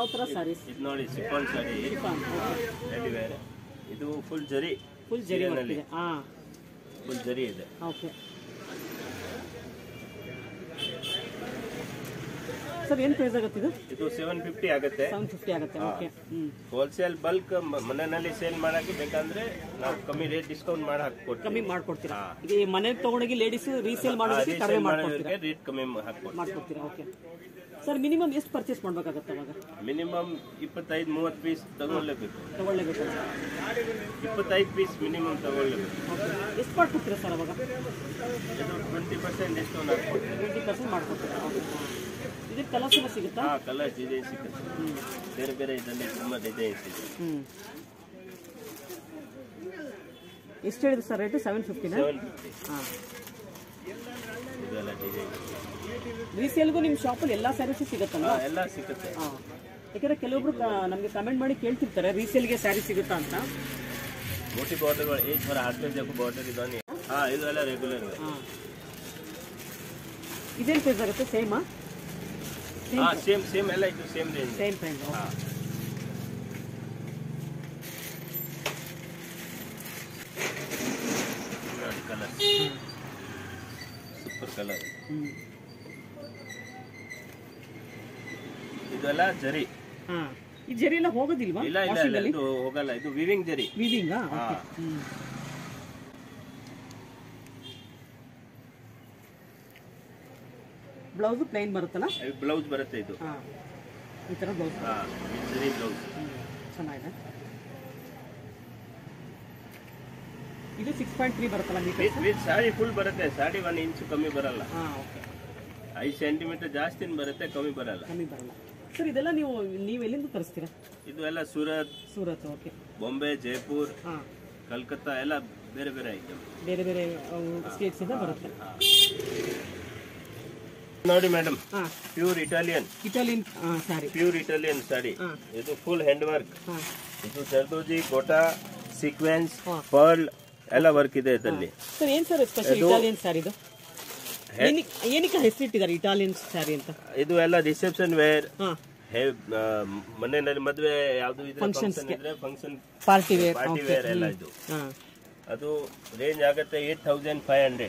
ಯಾವ ತರ ಸ್ಯಾರೀಸ್? ಇದು ನೋಡಿ ಸಿಫಾನ್ ಸಾಡಿ ರೆಡಿ ವೇರ್. ಇದು ಫುಲ್ ಜರಿ ಬರ್ತಿದೆ. ಹಾ, ಫುಲ್ ಜರಿ ಇದೆ. ಓಕೆ ಸರ್, ಏನು ಪ್ರೈಸ್ ಆಗುತ್ತೆ ಇದು? ಇದು 750 ಆಗುತ್ತೆ. 750 ಆಗುತ್ತೆ. ಓಕೆ. ಹೋಲ್ಸೇಲ್ ಬಲ್ಕ್ ಮನೆಯಲ್ಲಿ ಸೇಲ್ ಮಾಡಕ್ಕೆ ಬೇಕಂದ್ರೆ ನಾವು ಕಮ್ಮಿ ರೇಟ್ ಡಿಸ್ಕೌಂಟ್ ಮಾಡಿ ಹಾಕ್ಕೊಡ್ತೀವಿ. ಕಮ್ಮಿ ಮಾಡ್ಕೊಡ್ತೀರಾ? ಈಗ ಮನೆಗೆ ತಗೊಂಡೋಗಿ ಲೇಡೀಸ್ ರೀಸೇಲ್ ಮಾಡೋದಕ್ಕೆ ಕಡಿಮೆ ಮಾಡ್ಕೊಡ್ತೀರಾ? ರೇಟ್ ಕಮ್ಮಿ ಮಾಡ್ಕೊಡ್ತೀರಾ. ಓಕೆ ಸರ್, ಮಿನಿಮಮ್ ಎಷ್ಟು ಪರ್ಚೇಸ್ ಮಾಡ್ಬೇಕಾಗತ್ತೆ ಅವಾಗ? ಮಿನಿಮಮ್ 25-30 ಪೀಸ್ ತಗೊಳ್ಳೇಬೇಕು. 25 ಪೀಸ್ ಮಿನಿಮಮ್ ತಗೊಳ್ಳೇಬೇಕು. ಎಷ್ಟು ಮಾಡ್ಕೊಡ್ತೀರಾ ಸರ್ ಅವಾಗ? ಇದು 20% ಡಿಸ್ಕೌಂಟ್ ಹಾಕ್ಕೊಡ್ತೀವಿ. 20% ಮಾಡ್ಕೊಡ್ತೀರಾ? ಇದಕ್ಕೆ ಕಲರ್ಸ್ ಎಲ್ಲ ಸಿಗುತ್ತಾ? ಕಲರ್ಸ್ ಡಿಸೈನ್ ಸಿಗುತ್ತೆ. ಬೇರೆ ಬೇರೆ ಇದರಲ್ಲಿ ತುಂಬಾ ಡಿಸೈನ್ಸ್ ಇದೆ. ಎಷ್ಟು ಹೇಳಿದ್ರು ಸರ್ ರೇಟ್? 750. ಹಾಂ, ಇದೆಲ್ಲ ಡಿಸೈನ್. ರೀಸೇಲ್ಗೂ ನಿಮ್ಮ ಶಾಪಲ್ಲಿ ಎಲ್ಲ ಸ್ಯಾರೀಸ್ ಸಿಗುತ್ತಲ್ಲ? ಎಲ್ಲ ಸಿಗುತ್ತೆ. ಹಾಂ, ಯಾಕಂದರೆ ಕೆಲವೊಬ್ರು ನಮಗೆ ಕಮೆಂಟ್ ಮಾಡಿ ಕೇಳ್ತಿರ್ತಾರೆ ರೀಸೇಲ್ಗೆ ಸ್ಯಾರಿ ಸಿಗುತ್ತಾ ಅಂತ. मोटी बॉर्डर एक बार हाथ में देखो बॉर्डर इधर हाँ ಇದು ಎಲ್ಲ ರೆಗ್ಯುಲರ್. ಇದೇನು ಪ್ರೈಸ್ ಆಗುತ್ತೆ? ಸೇಮಾ? ಸೇಮ್ ಎಲ್ಲ ಇದು same range. Same price. Colour super colour. ಇದೆಲ್ಲ ಜರಿ. ಈ ಜರಿ ಎಲ್ಲ ಹೋಗೋದಿಲ್ವಾ? ಇಲ್ಲ ಇದು ಹೋಗಲ್ಲ. ಇದು ವಿವಿಂಗ್ ಜರಿ. ವಿವಿಂಗಾ? ಬ್ಲೌಸ್ ಪ್ಲೇನ್ ಬರುತ್ತಲ್ಲ? ಬ್ಲೌಸ್ ಬರುತ್ತೆ. ಇದು ಈ ತರ ಬ್ಲೌಸ್. ಜರಿ ಬ್ಲೌಸ್ ಚೆನ್ನಾಗಿದೆ. ಇದು 6.3 ಬರುತ್ತಲ್ಲ ವಿತ್ ಸಾಡಿ ಫುಲ್ ಬರುತ್ತೆ. ಸಾಡಿ 1 ಇಂಚು ಕಮ್ಮಿ ಬರಲ್ಲ. 5 ಸೆಂಟಿಮೀಟರ್ ಜಾಸ್ತಿ ಬರುತ್ತೆ, ಕಮ್ಮಿ ಬರಲ್ಲ. ಸರ್, ಇದೆಲ್ಲ ನೀವು ಎಲ್ಲಿಂದ ತರಿಸ್ತೀರಾ? ಇದು ಎಲ್ಲ ಸೂರತ್. ಓಕೆ. ಬಾಂಬೆ, ಜೈಪುರ್, ಕಲ್ಕತ್ತಾ ಎಲ್ಲ ಬೇರೆ ಬೇರೆ ಐಟಮ್. ಬೇರೆ ಸ್ಟೇಟ್ಸ್ ಇಂದ ಬರುತ್ತೆ. ನೋಡಿ madam, pure Italian sari. Pure Italian sari. ಇದು ಫುಲ್ ಹ್ಯಾಂಡ್ ವರ್ಕ್. ಇದು ಸರ್ದೋಜಿ, ಗೋಟಾ, ಸೀಕ್ವೆನ್ಸ್, ಪರ್ಲ್ ಎಲ್ಲ ವರ್ಕ್ ಇದೆ ಇದರಲ್ಲಿ. ಸರ್, ಏನ್ ಸರ್ ಸ್ಪೆಷಲ್ ಇಟಾಲಿಯನ್ ಸ್ಯಾರಿದು? ಏನಕ್ಕೆ ಹೆಸರಿಟ್ಟಿದ್ದಾರೆ ಇಟಾಲಿಯನ್ ಸ್ಯಾರಿ ಅಂತ? ಇದು ಎಲ್ಲ ರಿಸೆಪ್ಷನ್ ವೇರ್, ಮನೆಯಲ್ಲಿ ಮದುವೆ ಯಾವ್ದು ಫಂಕ್ಷನ್ ಪಾರ್ಟಿ ವೇರ್ ಎಲ್ಲ. ಇದು ಅದು ರೇಂಜ್ ಆಗುತ್ತೆ 8,500.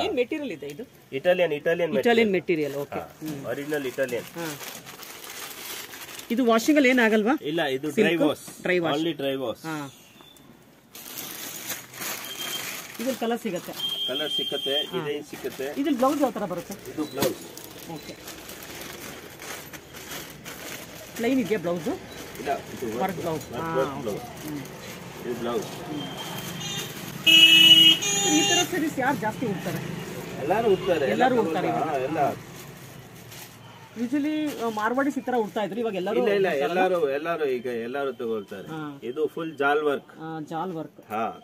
ಏನ್ ಮೆಟೀರಿಯಲ್ ಇದೆ ಇದು? Italian material. Okay, original Italian. ಇದು ವಾಷಿಂಗ್ ಅಲ್ಲಿ ಏನಾಗಲ್ವಾ? ಇಲ್ಲ, ಇದು dry wash. Only dry wash. ಇದ್ರಲ್ಲಿ ಕಲರ್ ಸಿಗುತ್ತೆ. ಡಿಸೈನ್ ಸಿಗುತ್ತೆ. ಇದ್ರಲ್ಲಿ ಬ್ಲೌಸ್ ಯಾವ ತರ ಬರುತ್ತೆ? ಇದು ಬ್ಲೌಸ್. ಓಕೆ, ಪ್ಲೈನ್ ಇದೆಯಾ ಬ್ಲೌಸ್? ಇಲ್ಲ, ಇದು ವರ್ಕ್ ಬ್ಲೌಸ್. ಇದು ಬ್ಲೌಸ್. ಈ ತರ ಸ್ಯಾರೀಸ್ ಯಾರು ಜಾಸ್ತಿ ಉಡ್ತಾರೆ? ಎಲ್ಲರೂ ಉಡ್ತಾರೆ. ಎಲ್ಲ ಯೂಶಲಿ ಮಾರ್ವಾಡಿ ಈ ತರ ಉಡ್ತಾ ಇದ್ರು, ಇವಾಗ ಎಲ್ಲರೂ ಈಗ ಎಲ್ಲರೂ ತಗೊಳ್ತಾರೆ. ಇದು ಫುಲ್ ಜಾಲ್ ವರ್ಕ್.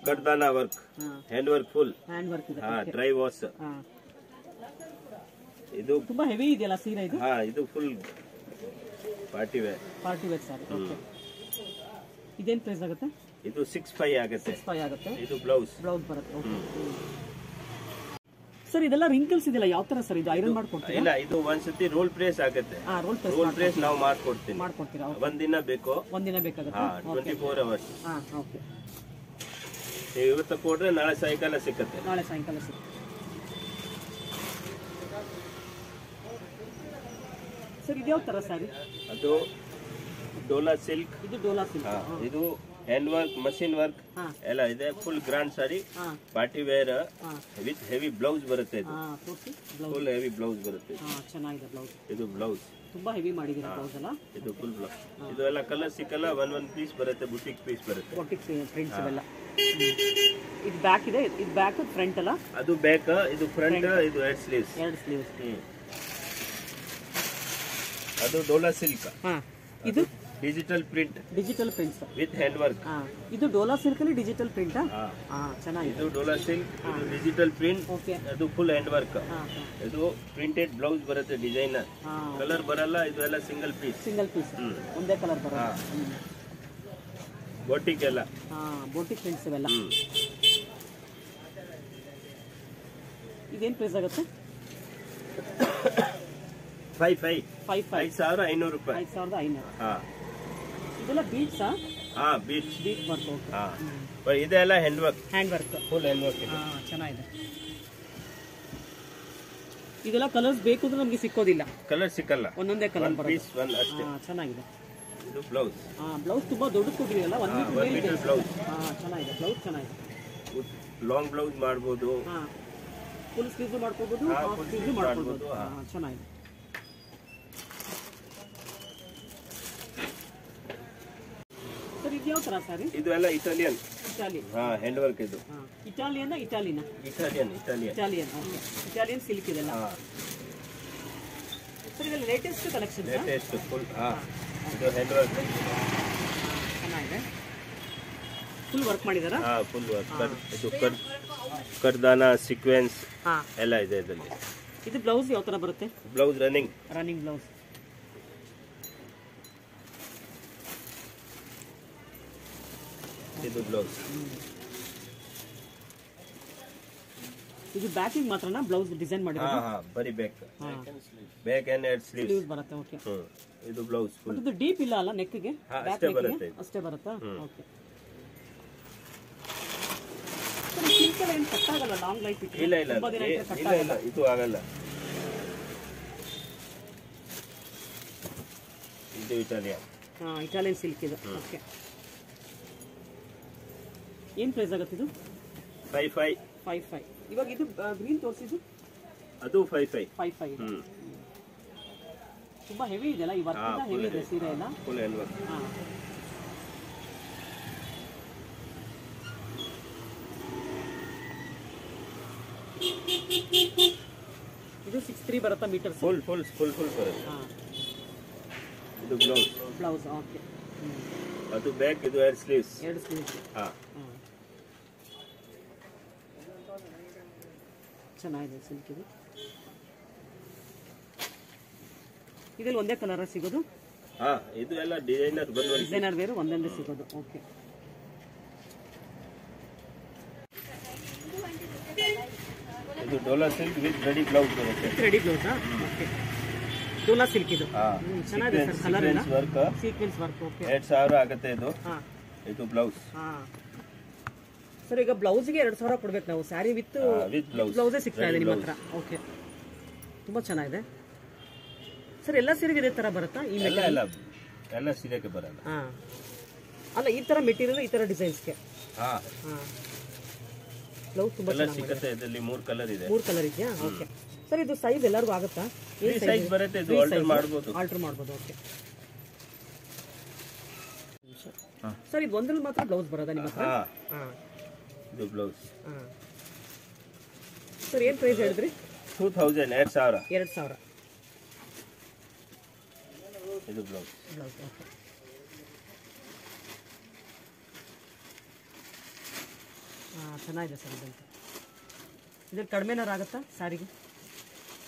ಕಡ್ದಾನ work, hand work, full hand work ಇದೆ. Dry wash. ಇದು ತುಂಬಾ ಹೆವಿ ಇದೆಯಲ್ಲ ಸೀರೆ ಇದು? ಇದು full party wear sari. Okay, ಇದೇನ್ ಪ್ರೈಸ್ ಆಗುತ್ತೆ? ಇದು 6,500 ಆಗುತ್ತೆ. ಇದು ಬ್ಲೌಸ್ ಬರುತ್ತೆ. ಓಕೆ ಸರ್, ಇದೆಲ್ಲ ರಿಂಕಲ್ಸ್ ಇದೆಲ್ಲ ಯಾವ ತರ ಸರ್? ಇದು ಐರನ್ ಮಾಡ್ಕೊಡ್ತೀರಾ? ಇಲ್ಲ, ಇದು ಒಂದ್ಸತಿ ರೋಲ್ ಪ್ರೆಸ್ ಆಗುತ್ತೆ. ರೋಲ್ ಪ್ರೆಸ್ ನಾವು ಮಾಡ್ಕೊಡ್ತೀರಾ? ಒಂದಿನ ಬೇಕಾಗುತ್ತೆ. 24 hours. ಓಕೆ, ಇವತ್ತು ಕೊಟ್ರೆ ನಾಳೆ ಸಾಯಂಕಾಲ ಸಿಕ್ಕತ್ತೆ. ಸರ್, ಇದು ಯಾವ ತರ ಸ್ಯಾರಿ? ಅದು ಡೋಲಾ ಸಿಲ್ಕ್. ಇದು ಹ್ಯಾಂಡ್ ವರ್ಕ್, ಮಷಿನ್ ವರ್ಕ್ ಎಲ್ಲ ಇದೆ. Full grand sari, party wear with heavy blouse ಬರುತ್ತೆ. ಇದು ಫುಲ್ ಹೆವಿ ಬ್ಲೌಸ್ ಬರುತ್ತೆ. ಚೆನ್ನಾಗಿದೆ ಬ್ಲೌಸ್. ಇದು ಬ್ಲೌಸ್ ತುಂಬಾ ಹೆವಿ ಮಾಡಿದ್ದೀರಾ ಬ್ಲೌಸ್ ಎಲ್ಲ. ಇದು ಫುಲ್ ಬ್ಲೌಸ್. ಇದು ಎಲ್ಲ ಕಲರ್ ಸಿಕ್ಕಲ್ಲ, ಒಂದ್ ಪೀಸ್ ಬರುತ್ತೆ. ಬುಟಿಕ್ ಪೀಸ್ ಬರುತ್ತೆ. ಪ್ರಿಂಟ್ಸ್ ಇವೆಲ್ಲ. ಇದು ಬ್ಯಾಕ್ ಇದೆ, ಇದು ಬ್ಯಾಕ್, ಫ್ರಂಟ್ ಅಲ್ಲ? ಅದು ಬ್ಯಾಕ್, ಇದು ಫ್ರಂಟ್. ಇದು 2 ಸ್ಲೀವ್ಸ್. ಅದು ಡೋಲಾ ಸಿಲ್ಕ್. ಇದು digital print with hand work. ಇದು ಡೋಲಾ ಸಿಲ್ಕ್ ಅಲ್ಲಿ ಡಿಜಿಟಲ್ ಪ್ರಿಂಟ್. ಚೆನ್ನಾಗಿದೆ. ಇದು ಡೋಲಾ ಸಿಲ್ಕ್, ಇದು ಡಿಜಿಟಲ್ ಪ್ರಿಂಟ್. ಅದು ಫುಲ್ ಹ್ಯಾಂಡ್ ವರ್ಕ್. ಇದು ಪ್ರಿಂಟೆಡ್ ಬ್ಲೌಸ್ ಬರುತ್ತೆ. ಡಿಸೈನರ್ ಕಲರ್ ಬರಲ್ಲ. ಇದು ಎಲ್ಲ ಸಿಂಗಲ್ ಪೀಸ್. ಒಂದೇ ಕಲರ್ ಬರುತ್ತೆ. ಬೋಟಿಕ್ ಎಲ್ಲ ಬೋಟಿಕ್ ಪ್ರಿಂಟ್ಸ್ ಇವೆಲ್ಲ. ಇದೇನ್ ಪ್ರೈಸ್ ಆಗುತ್ತೆ? 5,500 ರೂಪಾಯಿ. 5,500. ಹಾ ಇದೆಲ್ಲ ಬೀಡ್ಸಾ? ಹಾ ಬೀಟ್ಸ್. Bead work. ಹಾ ಇದೆಲ್ಲ hand work. Full hand work ಇದೆ. ಚೆನ್ನಾಗಿದೆ. ಇದೆಲ್ಲ ಕಲರ್ಸ್ ಬೇಕು ಅಂದ್ರೆ ನಮಗೆ ಸಿಕ್ಕೋದಿಲ್ಲ. ಕಲರ್ ಸಿಕ್ಕಲ್ಲ, ಒಂದೊಂದೇ ಕಲರ್ ಬರುತ್ತೆ. ಪೀಸ್ ಒಂದು ಅಷ್ಟೇ. ಚೆನ್ನಾಗಿದೆ. ಇದು ಬ್ಲೌಸ್. ಬ್ಲೌಸ್ ತುಂಬಾ ದೊಡ್ಡದು ಕೊಟ್ಟಿದೆಯಲ್ಲ, 1 ಮೀಟರ್ ಬ್ಲೌಸ್. ಚೆನ್ನಾಗಿದೆ. ಬ್ಲೌಸ್ ಚೆನ್ನಾಗಿದೆ. ಲಾಂಗ್ ಬ್ಲೌಸ್ ಮಾಡಬಹುದು, ಫುಲ್ ಸ್ಲೀವ್ ಮಾಡ್ಕೋಬಹುದು, ಹಾಫ್ ಸ್ಲೀವ್ ಮಾಡ್ಕೋಬಹುದು. ಚೆನ್ನಾಗಿದೆ. ಸರ್ ಇದು ಯಾವ ತರ ಸಾರಿ? ಇದು ಎಲ್ಲ ಇಟಾಲಿಯನ್. ಹ್ಯಾಂಡ್ ವರ್ಕ್ ಇದು. ಇಟಾಲಿಯನ್ ಸಿಲ್ಕ್ ಇದೆಲ್ಲ. ಸರ್ ಇದೆಲ್ಲ ಲೇಟೆಸ್ಟ್ ಕಲೆಕ್ಷನ್. ಫುಲ್ ಇದು ಹ್ಯಾಂಡ್ ವರ್ಕ್. ಚೆನ್ನಾಗಿದೆ. ಫುಲ್ ವರ್ಕ್ ಮಾಡಿದಾರಾ? Full work. ಇದು ಕರ್ದಾನ ಸೀಕ್ವೆನ್ಸ್ ಎಲ್ಲ ಇದೆ ಇದರಲ್ಲಿ. ಇದು ಬ್ಲೌಸ್ ಯಾವ ತರ ಬರುತ್ತೆ? Blouse running blouse. ಇದು ಬ್ಲೌಸ್. ಇದು ಬ್ಯಾಕಿಂಗ್ ಮಾತ್ರನಾ ಬ್ಲೌಸ್ ಡಿಸೈನ್ ಮಾಡಿರೋದು? ಬರಿ ಬ್ಯಾಕ್ ಅಂಡ್ ಹೆಡ್ ಸ್ಲೀವ್ಸ್ ಬರುತ್ತೆ. ಓಕೆ. ಇದು ಬ್ಲೌಸ್ ಫುಲ್. ಇದು ಡೀಪ್ ಇಲ್ಲ ಅಲ್ಲ ನೆಕ್ ಗೆ? ಅಷ್ಟೇ ಬರುತ್ತೆ. ಅಷ್ಟೇ ಬರುತ್ತಾ? ಓಕೆ. ಸಿಲ್ಕ್ ಎಲ್ಲ ಏನು ಕಟ್ ಆಗಲ್ಲ? ಲಾಂಗ್ ಲೈಫ್ ಇತ್ತು? ಇಲ್ಲ ಇದು ಆಗಲ್ಲ. ಇದು ಇಟಾಲಿಯನ್ ಸಿಲ್ಕ್ ಇದು. ಓಕೆ. ಏನು ಪ್ರೈಸ್ ಆಗುತ್ತೆ ಇದು? 5,500. ಇವಾಗ ಇದು ಗ್ರೀನ್ ತೋರಿಸಿದ್ದು ಅದು 5,500. ತುಂಬಾ ಹೆವಿ ಇದೆಲ್ಲ. ಈ ವರ್ಕ್ ಹೆವಿ ಇದೆ ಸೀರೆ ಎಲ್ಲ. Full hand work. ಇದು 6,300 ಬರುತ್ತಾ ಮೀಟರ್? ಫುಲ್ ಬರುತ್ತೆ. ಇದು ಬ್ಲೌಸ್. ಓಕೆ. ಅದು ಬ್ಯಾಕ್, ಇದು ಎರಡು ಸ್ಲೀವ್ಸ್. ಚೆನ್ನಾಗಿದೆ ಸಿಲ್ಕ್ ಇದು. ಇದರಲ್ಲಿ ಒಂದೇ ಕಲರ್ ಸಿಗೋದು? ಇದು ಎಲ್ಲ ಡಿಸೈನರ್ ಬೇರೆ ಒಂದೊಂದೇ ಸಿಗೋದು. ಓಕೆ. ಇದು ಡೋಲಾ ಸಿಲ್ಕ್ ವಿತ್ ರೆಡಿ ಬ್ಲೌಸ್ ಬರುತ್ತೆ. Ready blouse. ಓಕೆ. ಡೋಲಾ ಸಿಲ್ಕ್ ಇದು. ಚೆನ್ನಾಗಿದೆ ಸರ್. ಕಲರ್ ಎಲ್ಲ ಸೀಕ್ವೆನ್ಸ್ ವರ್ಕ್. ಓಕೆ. 2,000 ಆಗುತ್ತೆ ಇದು. ಇದು ಬ್ಲೌಸ್. ಸರ್ ಈಗ ಬ್ಲೌಸ್ಗೆ 2,000 ಕೊಡ್ಬೇಕು ನಾವು. ಸ್ಯಾರಿ ವಿತ್ ಬ್ಲೌಸೇ ಸಿಗ್ತಾ ಇದೆ ನಿಮ್ಮ ಹತ್ರ. ಓಕೆ. ತುಂಬಾ ಚೆನ್ನಾಗಿದೆ ಸರ್. ಎಲ್ಲ ಸೀರೆಗೆ ಇದೇ ತರ ಬರುತ್ತಾ? ಈ ಎಲ್ಲ ಸೀರೆಗೆ ಬರಲ್ಲ. ಅಲ್ಲ, ಈ ತರ ಮೆಟೀರಿಯಲ್, ಈ ತರ ಡಿಸೈನ್ಸ್ಗೆ ಬ್ಲೌಸ್ ತುಂಬಾ ಸಿಗುತ್ತೆ. ಇದರಲ್ಲಿ 3 ಕಲರ್ ಇದೆ. 3 ಕಲರ್ ಇದೆಯಾ? ಓಕೆ. ಸರ್ ಇದು ಸೈಜ್ ಎಲ್ಲರಿಗೂ ಆಗುತ್ತಾ? ಈ ಸೈಜ್ ಬರುತ್ತೆ. ಇದು ಆಲ್ಟರ್ ಮಾಡಬಹುದು. ಓಕೆ. ಸರ್ ಇದು ಒಂದ್ರಲ್ಲಿ ಮಾತ್ರ ಬ್ಲೌಸ್ ಬರೋದಾ ನಿಮ್ಮ ಹತ್ರ? ಇದು ಬ್ಲೌಸ್. ಸರ್ ಏನು ಪ್ರೈಸ್ ಹೇಳಿದ್ರಿ? 2,000. ಇದು ಬ್ಲೌಸ್. ಓಕೆ. ಚೆನ್ನಾಗಿದೆ ಸರ್. ಇದಂತೂ ಇದ್ರಲ್ಲಿ ಕಡಿಮೆನಾರು ಆಗುತ್ತಾ ಸಾರಿಗೆ?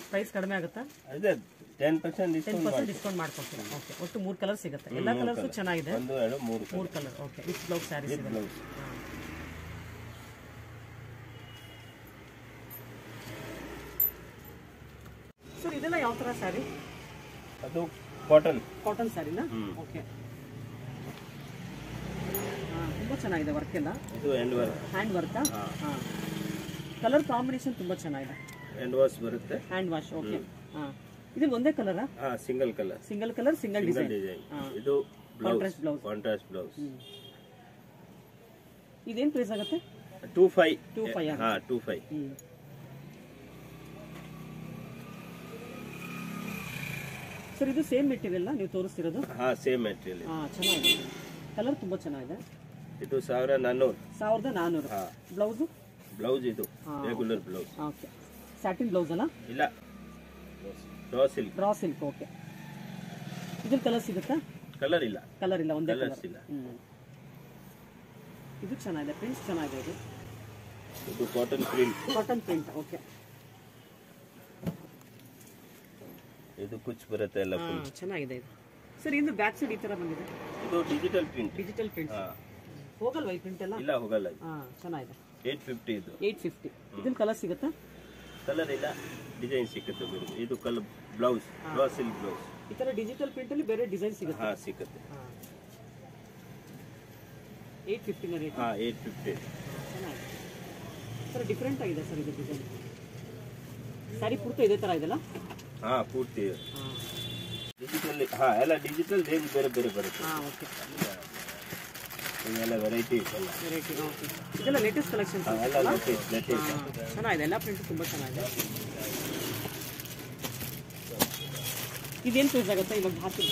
ಪ್ರೈಸ್ ಕಡಿಮೆ ಆಗುತ್ತಾ? 10% ಡಿಸ್ಕೌಂಟ್ ಮಾಡ್ಕೊಡ್ತೀರಾ? ಓಕೆ. ಒಟ್ಟು 3 ಕಲರ್ ಸಿಗುತ್ತೆ. ಎಲ್ಲ ಕಲರ್ಸು ಚೆನ್ನಾಗಿದೆ. 3 colour. Okay. With blouse saris ಇದೆ. ಸರ್ ಇದೆಲ್ಲ ಯಾವ ತರ ಸ್ಯಾರಿ? ಅದು ಕಾಟನ್ ಸ್ಯಾರಿನಾ? ಓಕೆ. ತುಂಬಾ ಚೆನ್ನಾಗಿದೆ ವರ್ಕ್ ಎಲ್ಲ. ಇದು ಹ್ಯಾಂಡ್ ವರ್ಕ್. ಕಲರ್ ಕಾಂಬಿನೇಷನ್ ತುಂಬಾ ಚೆನ್ನಾಗಿದೆ. ಹ್ಯಾಂಡ್ ವಾಶ್ ಬರುತ್ತೆ. Hand wash. ಓಕೆ. ಇದು ಒಂದೇ colour? Single colour single design. ಇದು ಕಾಂಟ್ರಾಸ್ಟ್ ಬ್ಲೌಸ್. ಇದೇನ್ ಪ್ರೈಸ್ ಆಗುತ್ತೆ? 2,500. ಸರ್ ಇದು ಸೇಮ್ ಮೆಟೀರಿಯಲ್ ನೀವು ತೋರಿಸ್ತಿರೋದು? Same material. ಚೆನ್ನಾಗಿದೆ. ಕಲರ್ ತುಂಬಾ ಚೆನ್ನಾಗಿದೆ. ಇದು 1,400. ಬ್ಲೌಸ್ ಇದು regular blouse. Okay. Satin blouse ಅಲ್ಲ? ಇಲ್ಲ, ರಾ ಸಿಲ್ಕ್. ಓಕೆ. ಇದ್ರ ಕಲರ್ ಸಿಗುತ್ತಾ? ಕಲರ್ ಇಲ್ಲ, ಒಂದೇ ಕಲರ್. ಇದು ಚೆನ್ನಾಗಿದೆ. ಪ್ರಿಂಟ್ಸ್ ಚೆನ್ನಾಗಿದೆ. ಇದು ಕಾಟನ್ ಪ್ರಿಂಟ್. ಓಕೆ. ಇದು ಕುಚ್ ಬರುತ್ತೆ ಎಲ್ಲ ಫುಲ್ ಚೆನ್ನಾಗಿದೆ ಇದು. ಸರ್ ಇದು ಬ್ಯಾಕ್ ಸೈಡ್ ಈ ತರ ಬಂದಿದೆ. ಇದು ಡಿಜಿಟಲ್ ಪ್ರಿಂಟ್. ಹೋಗಲ್ವಾ ಈ ಪ್ರಿಂಟ್ ಎಲ್ಲ? ಇಲ್ಲ, ಹೋಗಲ್ಲ. ಚೆನ್ನಾಗಿದೆ. 850 ಇದು. 850. ಇದನ್ನ ಕಲರ್ ಸಿಗುತ್ತಾ? ಕಲರ್ ಇಲ್ಲ, ಡಿಸೈನ್ ಸಿಗುತ್ತೆ ಬೇರೆ. ಇದು colour blouse, raw silk blouse. ಈ ತರ ಡಿಜಿಟಲ್ ಪ್ರಿಂಟ್ ಅಲ್ಲಿ ಬೇರೆ ಡಿಸೈನ್ ಸಿಗುತ್ತೆ. ಹಾ ಸಿಗುತ್ತೆ. 850 ರೇಟ್. 850. ಚೆನ್ನಾಗಿದೆ ಸರ್, ಡಿಫ್ರೆಂಟ್ ಆಗಿದೆ ಸರ್ ಇದು ಡಿಸೈನ್. ಸ್ಯಾರಿ ಪೂರ್ತಿ ಇದೇ ತರ ಇದೆಲ್ಲ? ಪೂರ್ತಿ ಡಿಜಿಟಲ್. ಎಲ್ಲ ಡಿಜಿಟಲ್ ರೇಂಜ್ ಬೇರೆ ಬೇರೆ ಬರುತ್ತೆ. ಓಕೆ. ಇದೆಲ್ಲ ವೆರೈಟಿ ಎಲ್ಲ. ವೆರೈಟಿ. ಓಕೆ. ಇದೆಲ್ಲ ಲೇಟೆಸ್ಟ್ ಕಲೆಕ್ಷನ್ಸ್. ಎಲ್ಲ ಲೇಟೆಸ್ಟ್. ಚೆನ್ನಾಗಿದೆ, ಎಲ್ಲ ಪ್ರಿಂಟ್ ತುಂಬಾ ಚೆನ್ನಾಗಿದೆ. ಇದೇನು ಪ್ರೈಸ್ ಆಗುತ್ತೆ ಇವಾಗ ಹಾಕಿ?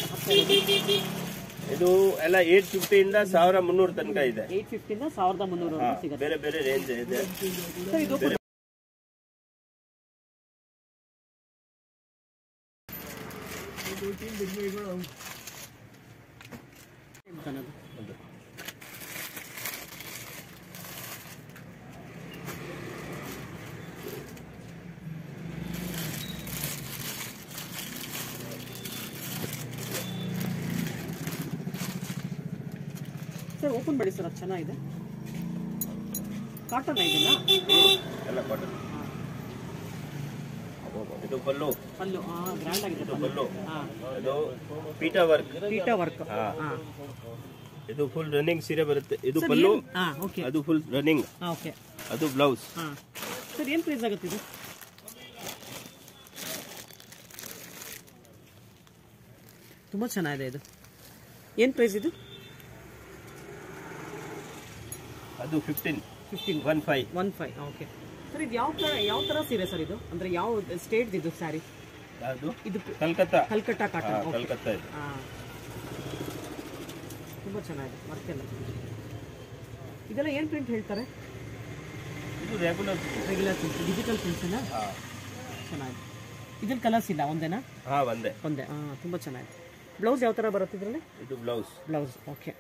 ಇದು ಎಲ್ಲ 850 ಇಂದ 1300 ತನಕ ಇದೆ. 850 ಇಂದ 1300 ಸಿಗುತ್ತೆ. ಬೇರೆ ಬೇರೆ ರೇಂಜ್ ಇದೆ. ಇದು ಸರ್ ಓಪನ್ ಮಾಡಿ ಸರ್, ಅದು ಚೆನ್ನಾಗಿದೆ. ಕಾಟನ್ ಇದೆಲ್ಲ? ಎಲ್ಲ ಕಾಟನ್. ಇದು ಪಲ್ಲು. ಪಲ್ಲು ಗ್ರ್ಯಾಂಡ್ ಆಗಿದೆ. ಇದು ಪಲ್ಲು. ಇದು ಪೀಟಾ ವರ್ಕ್. Pita work. ಇದು ಫುಲ್ ರನ್ನಿಂಗ್ ಸೀರೆ ಬರುತ್ತೆ. ಇದು ಪಲ್ಲು. ಅದು ಫುಲ್ ರನ್ನಿಂಗ್. ಓಕೆ. ಅದು ಬ್ಲೌಸ್. ಸರ್ ಏನು ಪ್ರೈಸ್ ಆಗುತ್ತೆ ಇದು? ತುಂಬಾ ಚೆನ್ನಾಗಿದೆ ಇದು. ಏನು ಪ್ರೈಸ್ ಇದು? ಅದು 15. 15. ಓಕೆ ಸರ್, ಇದು ಯಾವ ತರ ಸೀರೆ ಸರ್ ಇದು? ಅಂದ್ರೆ ಯಾವ ಸ್ಟೇಟ್ ಇದು ಸ್ಯಾರಿ? ಇದು ಕಲ್ಕತ್ತಾ. ಕಲ್ಕತ್ತಾ ಕಾಟನ್. ಕಲ್ಕತ್ತಾ ಇದು. ತುಂಬಾ ಚೆನ್ನಾಗಿದೆ ವರ್ಕ್ ಎಲ್ಲ. ಇದೆಲ್ಲ ಏನು ಪ್ರಿಂಟ್ ಹೇಳ್ತಾರೆ? ಇದು ರೆಗ್ಯುಲರ್ ಪ್ರಿಂಟ್, ಡಿಜಿಟಲ್ ಪ್ರಿಂಟ್ಸ್ ಎಲ್ಲ ಚೆನ್ನಾಗಿದೆ. ಇದ್ರಲ್ಲಿ ಕಲರ್ಸ್ ಇಲ್ಲ, ಒಂದೇನಾ? ಒಂದೇ. ತುಂಬಾ ಚೆನ್ನಾಗಿದೆ. ಬ್ಲೌಸ್ ಯಾವ ತರ ಬರುತ್ತೆ ಇದರಲ್ಲಿ? ಇದು ಬ್ಲೌಸ್. ಓಕೆ.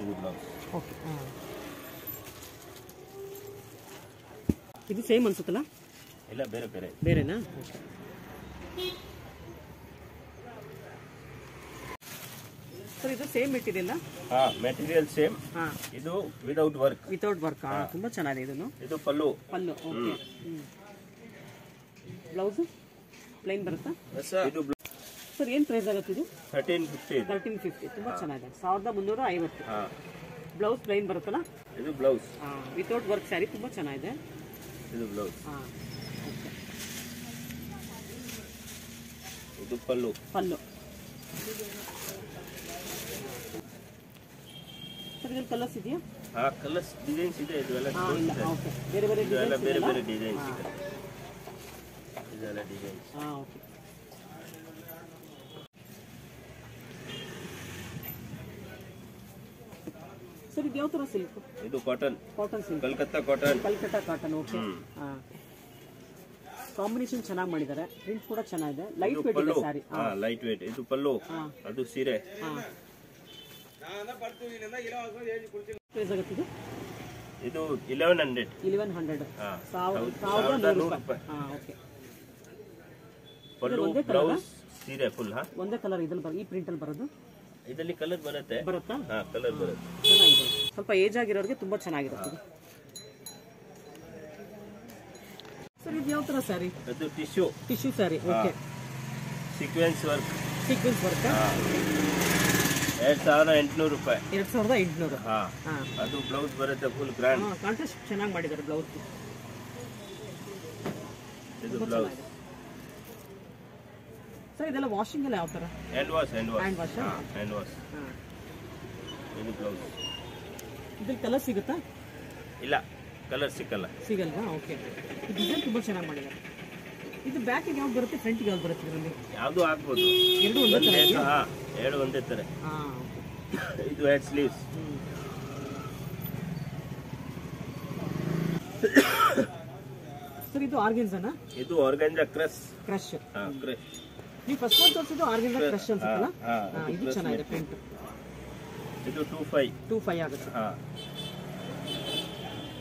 ಇದು ಬ್ಲೌಸ್. ಓಕೆ. ಇದು ಸೇಮ್ ಅನ್ಸುತ್ತಲ್ಲ? ಇಲ್ಲ, ಬೇರೆ ಬೇರೆ. ಬೇರೆನಾ? ಓಕೆ. ಸರ್ ಇದು ಸೇಮ್ ಮೆಟೀರಿಯಲ್? Material same. ಇದು ವಿತೌಟ್ ವರ್ಕ್. ತುಂಬಾ ಚೆನ್ನಾಗಿದೆ ಇದನ್ನು. ಇದು ಪಲ್ಲು. ಓಕೆ. ಬ್ಲೌಸ್ ಪ್ಲೈನ್ ಬರುತ್ತಾ? ಇದು ಸರ್ ಏನು ಪ್ರೈಸ್ ಆಗುತ್ತೆ ಇದು? 1350. ತುಂಬಾ ಚೆನ್ನಾಗಿದೆ. 1350. ಬ್ಲೌಸ್ ಪ್ಲೈನ್ ಬರುತ್ತಲ್ಲ? ಇದು ಬ್ಲೌಸ್. ವಿತೌಟ್ ವರ್ಕ್ ಸ್ಯಾರಿ ತುಂಬಾ ಚೆನ್ನಾಗಿದೆ. ಇದು ಬ್ಲೌಸ್. ಇದು ಪಲ್ಲು. ಸರ್ ಇದರಲ್ಲಿ ಕಲರ್ಸ್ ಇದೆಯಾ? ಕಲರ್ಸ್ ಡಿಸೈನ್ಸ್ ಇದೆ. ಇದೆಲ್ಲ ಬೇರೆ ಬೇರೆ ಡಿಸೈನ್ಸ್ ಇದೆ. ಇದೆಲ್ಲ ಡಿಸೈನ್ಸ್. ಓಕೆ. ಸರ್ ಇದು ಯಾವ ತರ ಸಿಲ್ಕ್? ಇದು cotton silk. Calcutta cotton. Okay. Combination ಚೆನ್ನಾಗಿ ಮಾಡಿದ್ದಾರೆ. ಪ್ರಿಂಟ್ ಕೂಡ ಚೆನ್ನಾಗಿದೆ. ಲೈಟ್ ವೇಟ್ ಇದೆ ಸ್ಯಾರಿ. Light weight. ಇದು ಪಲ್ಲು. ಅದು ಸೀರೆ. ಪ್ರೈಸ್ ಆಗುತ್ತೆ ಇದು? ಇದು 1100. 1100 ರೂಪಾಯಿ. ಓಕೆ. ಪಲ್ಲು, ಬ್ಲೌಸ್, ಸೀರೆ ಫುಲ್. ಒಂದೇ ಕಲರ್ ಇದ್ರಲ್ಲಿ ಈ ಪ್ರಿಂಟ್ ಅಲ್ಲಿ ಬರೋದು? ಇದರಲ್ಲಿ ಕಲರ್ ಬರುತ್ತೆ. ಕಲರ್ ಬರುತ್ತೆ. ಚೆನ್ನಾಗಿದೆ. ಸ್ವಲ್ಪ ಏಜ್ ಆಗಿರೋರಿಗೆ ತುಂಬಾ ಚೆನ್ನಾಗಿರುತ್ತೆ. ಸರ್ ಇದು ಯಾವ ತರ ಸ್ಯಾರಿ? ಅದು tissue sari. Okay. Sequence work. 2800 ರೂಪಾಯಿ. 2800. ಅದು ಬ್ಲೌಸ್ ಬರುತ್ತೆ ಫುಲ್ ಗ್ರ್ಯಾಂಡ್. ಕಾಂಟ್ರಾಸ್ಟ್ ಚೆನ್ನಾಗಿ ಮಾಡಿದ್ದಾರೆ ಬ್ಲೌಸ್. ಇದು ಬ್ಲೌಸ್. ಸರ್ ಇದೆಲ್ಲ ವಾಷಿಂಗ್ ಎಲ್ಲ ಯಾವ ತರ? Hand wash. ಇದು ಬ್ಲೌಸ್. ಇದ್ರಲ್ಲಿ ಕಲರ್ ಸಿಗುತ್ತಾ? ಇಲ್ಲ, ಕಲರ್ ಸಿಗಲ್ವಾ? ಓಕೆ. ಡಿಸೈನ್ ತುಂಬಾ ಚೆನ್ನಾಗಿ ಮಾಡಿದ್ದಾರೆ. ಇದು ಬ್ಯಾಕ್ ಗೆ ಯಾವ್ದು ಬರುತ್ತೆ, ಫ್ರಂಟ್ ಗೆ ಯಾವ್ದು ಬರುತ್ತೆ? ಇದರಲ್ಲಿ ಯಾವುದು ಆಗ್ಬೋದು. ಎರಡು ಒಂದೇ ತರ. ಇದು ಹೆಡ್ ಸ್ಲೀವ್ಸ್. ಸರ್ ಇದು ಆರ್ಗನ್ಜಾನಾ? ಇದು ಆರ್ಗನ್ಜಾ ಕ್ರಶ್. ನೀವು ಫಸ್ಟ್ ಒಂದು ತೋರಿಸಿದ್ದು ಆರ್ಗನ್ಜಾ ಕ್ರಶ್ ಅನ್ಸುತ್ತಲ್ಲ? ಇದು ಚೆನ್ನಾಗಿದೆ ಪ್ರಿಂಟ್. ಇದು 25 ಆಗುತ್ತೆ.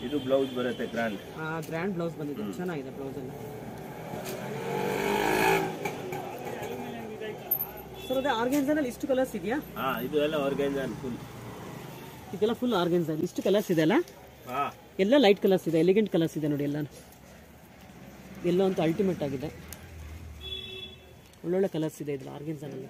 ಇದು ಬ್ಲೌಸ್ ಬರುತ್ತೆ ಗ್ರ್ಯಾಂಡ್ ಬ್ಲೌಸ್ ಬಂದಿದೆ. ಚೆನ್ನಾಗಿದೆ ಬ್ಲೌಸ್ ಎಲ್ಲ. ಸರ್ ಅದೇ ಆರ್ಗನ್ಜಾನಲ್ಲಿ ಇಷ್ಟು ಕಲರ್ಸ್ ಇದೆಯಾ? ಇದು ಎಲ್ಲ ಆರ್ಗನ್ಜಾ ಫುಲ್. ಇದೆಲ್ಲ ಫುಲ್ ಆರ್ಗನ್ಸಾ. ಇಷ್ಟು ಕಲರ್ಸ್ ಇದೆ ಅಲ್ಲ, ಹಾ ಎಲ್ಲ ಲೈಟ್ ಕಲರ್ಸ್ ಇದೆ, ಎಲಿಗೆಂಟ್ ಕಲರ್ಸ್ ಇದೆ ನೋಡಿ. ಎಲ್ಲ ಅಂತೂ ಅಲ್ಟಿಮೇಟ್ ಆಗಿದೆ, ಒಳ್ಳೊಳ್ಳೆ ಕಲರ್ಸ್ ಇದೆ ಇದ್ರಲ್ಲಿ ಆರ್ಗನ್ಸಾನಲ್ಲಿ.